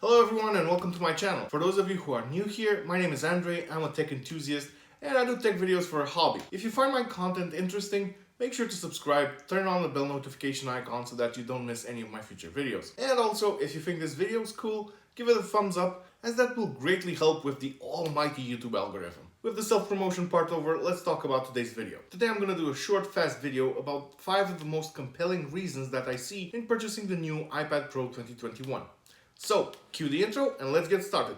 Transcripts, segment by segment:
Hello everyone and welcome to my channel. For those of you who are new here, my name is Andrei, I'm a tech enthusiast and I do tech videos for a hobby. If you find my content interesting, make sure to subscribe, turn on the bell notification icon so that you don't miss any of my future videos. And also, if you think this video is cool, give it a thumbs up as that will greatly help with the almighty YouTube algorithm. With the self-promotion part over, let's talk about today's video. Today I'm gonna do a short, fast video about 5 of the most compelling reasons that I see in purchasing the new iPad Pro 2021. So, cue the intro and let's get started.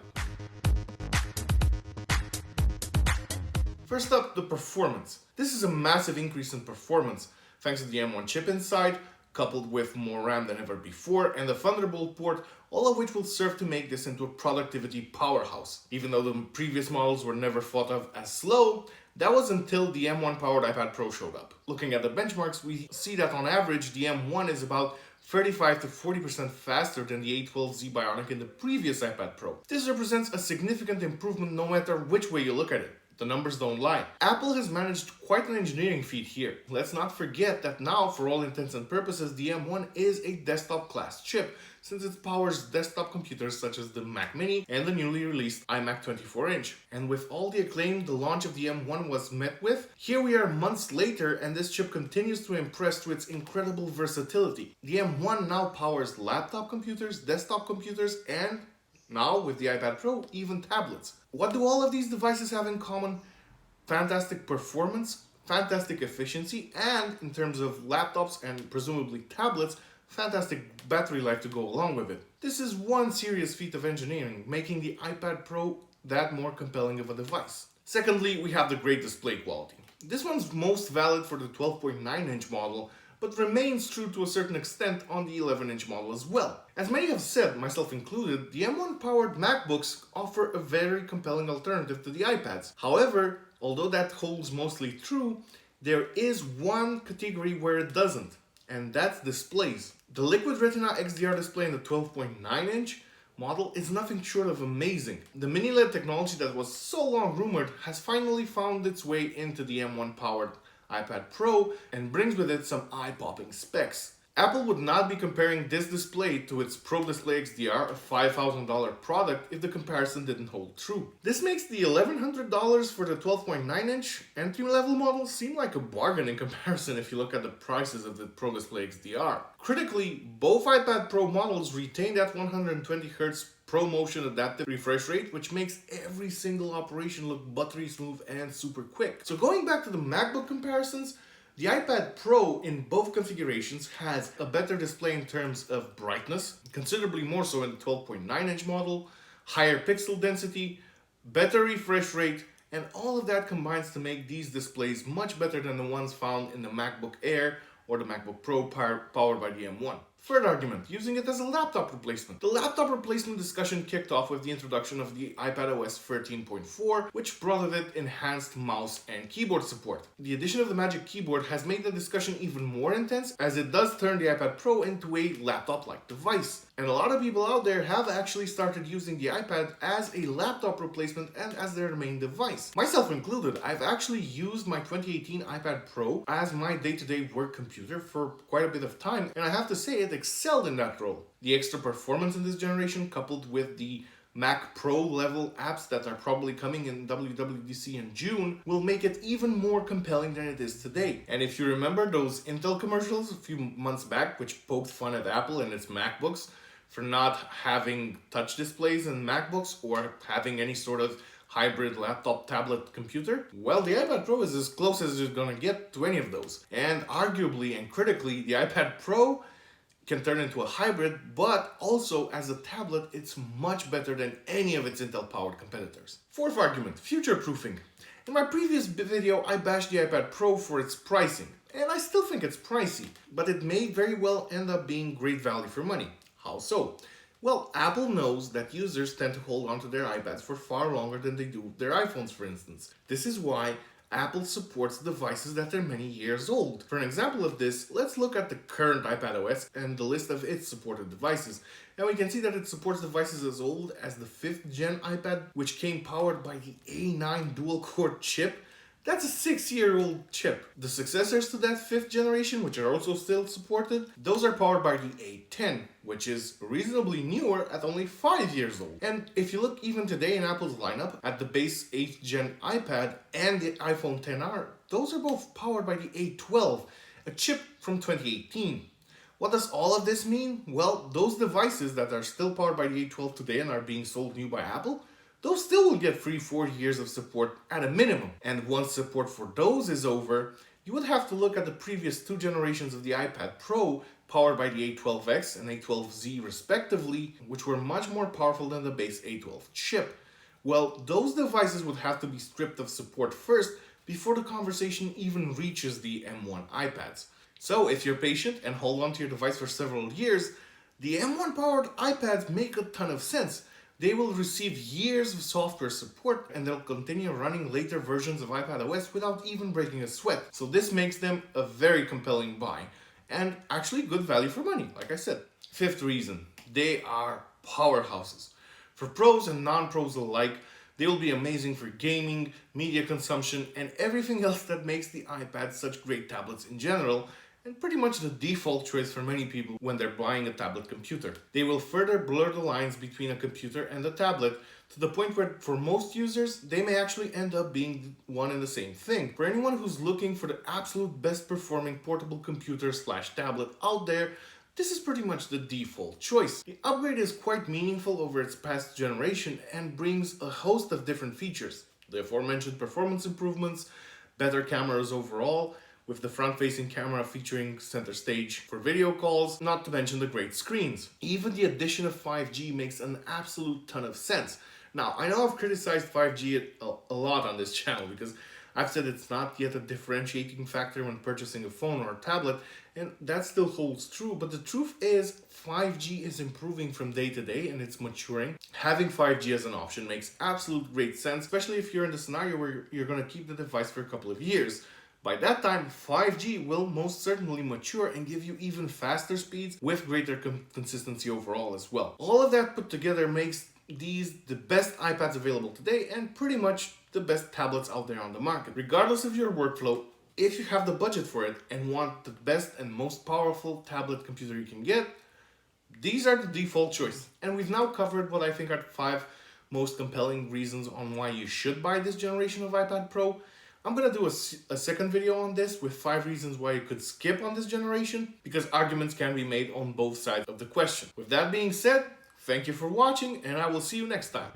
First up, the performance. This is a massive increase in performance thanks to the M1 chip inside, coupled with more RAM than ever before, and the Thunderbolt port, all of which will serve to make this into a productivity powerhouse. Even though the previous models were never thought of as slow, that was until the M1 powered iPad Pro showed up. Looking at the benchmarks, we see that on average the M1 is about 35 to 40% faster than the A12Z Bionic in the previous iPad Pro. This represents a significant improvement no matter which way you look at it. The numbers don't lie. Apple has managed quite an engineering feat here. Let's not forget that now, for all intents and purposes, the M1 is a desktop class chip, since it powers desktop computers such as the Mac Mini and the newly released iMac 24-inch. And with all the acclaim the launch of the M1 was met with, here we are months later and this chip continues to impress through its incredible versatility. The M1 now powers laptop computers, desktop computers, and now, with the iPad Pro, even tablets. What do all of these devices have in common? Fantastic performance, fantastic efficiency, and in terms of laptops and presumably tablets, fantastic battery life to go along with it. This is one serious feat of engineering, making the iPad Pro that more compelling of a device. Secondly, we have the great display quality. This one's most valid for the 12.9-inch model, but remains true to a certain extent on the 11-inch model as well. As many have said, myself included, the M1-powered MacBooks offer a very compelling alternative to the iPads. However, although that holds mostly true, there is one category where it doesn't, and that's displays. The Liquid Retina XDR display in the 12.9-inch model is nothing short of amazing. The mini LED technology that was so long rumored has finally found its way into the M1-powered iPad Pro and brings with it some eye-popping specs. Apple would not be comparing this display to its Pro Display XDR, a $5,000 product, if the comparison didn't hold true. This makes the $1,100 for the 12.9-inch entry-level model seem like a bargain in comparison if you look at the prices of the Pro Display XDR. Critically, both iPad Pro models retain that 120Hz ProMotion adaptive refresh rate, which makes every single operation look buttery smooth and super quick. So going back to the MacBook comparisons, the iPad Pro in both configurations has a better display in terms of brightness, considerably more so in the 12.9-inch model, higher pixel density, better refresh rate, and all of that combines to make these displays much better than the ones found in the MacBook Air or the MacBook Pro powered by the M1. Third argument, using it as a laptop replacement. The laptop replacement discussion kicked off with the introduction of the iPadOS 13.4, which brought with it enhanced mouse and keyboard support. The addition of the Magic Keyboard has made the discussion even more intense, as it does turn the iPad Pro into a laptop-like device. And a lot of people out there have actually started using the iPad as a laptop replacement and as their main device. Myself included, I've actually used my 2018 iPad Pro as my day-to-day work computer for quite a bit of time, and I have to say it excelled in that role. The extra performance in this generation, coupled with the Mac Pro level apps that are probably coming in WWDC in June, will make it even more compelling than it is today. And if you remember those Intel commercials a few months back, which poked fun at Apple and its MacBooks for not having touch displays in MacBooks or having any sort of hybrid laptop tablet computer, well, the iPad Pro is as close as you're gonna get to any of those. And arguably and critically, the iPad Pro can turn into a hybrid, but also as a tablet, it's much better than any of its Intel-powered competitors. Fourth argument, future-proofing. In my previous video, I bashed the iPad Pro for its pricing, and I still think it's pricey, but it may very well end up being great value for money. How so? Well, Apple knows that users tend to hold on to their iPads for far longer than they do their iPhones, for instance. This is why Apple supports devices that are many years old. For an example of this, let's look at the current iPadOS and the list of its supported devices. And we can see that it supports devices as old as the 5th gen iPad, which came powered by the A9 dual-core chip That's a 6-year-old chip. The successors to that 5th generation, which are also still supported, those are powered by the A10, which is reasonably newer at only 5 years old. And if you look even today in Apple's lineup at the base 8th gen iPad and the iPhone XR, those are both powered by the A12, a chip from 2018. What does all of this mean? Well, those devices that are still powered by the A12 today and are being sold new by Apple, those still will get free 4 years of support at a minimum. And once support for those is over, you would have to look at the previous 2 generations of the iPad Pro powered by the A12X and A12Z respectively, which were much more powerful than the base A12 chip. Well, those devices would have to be stripped of support first before the conversation even reaches the M1 iPads. So if you're patient and hold on to your device for several years, the M1 powered iPads make a ton of sense. They will receive years of software support and they'll continue running later versions of iPadOS without even breaking a sweat. So this makes them a very compelling buy and actually good value for money, like I said. 5th reason, they are powerhouses. For pros and non-pros alike, they will be amazing for gaming, media consumption, and everything else that makes the iPad such great tablets in general, and pretty much the default choice for many people when they're buying a tablet computer. They will further blur the lines between a computer and a tablet to the point where for most users, they may actually end up being one and the same thing. For anyone who's looking for the absolute best performing portable computer / tablet out there, this is pretty much the default choice. The upgrade is quite meaningful over its past generation and brings a host of different features. The aforementioned performance improvements, better cameras overall, with the front-facing camera featuring center stage for video calls, not to mention the great screens. Even the addition of 5G makes an absolute ton of sense. Now, I know I've criticized 5G a lot on this channel because I've said it's not yet a differentiating factor when purchasing a phone or a tablet, and that still holds true, but the truth is 5G is improving from day to day and it's maturing. Having 5G as an option makes absolute great sense, especially if you're in the scenario where you're going to keep the device for a couple of years. By that time, 5G will most certainly mature and give you even faster speeds with greater consistency overall as well. All of that put together makes these the best iPads available today and pretty much the best tablets out there on the market. Regardless of your workflow, if you have the budget for it and want the best and most powerful tablet computer you can get, these are the default choice. And we've now covered what I think are 5 most compelling reasons on why you should buy this generation of iPad Pro. I'm going to do a second video on this with 5 reasons why you could skip on this generation, because arguments can be made on both sides of the question. With that being said, thank you for watching and I will see you next time.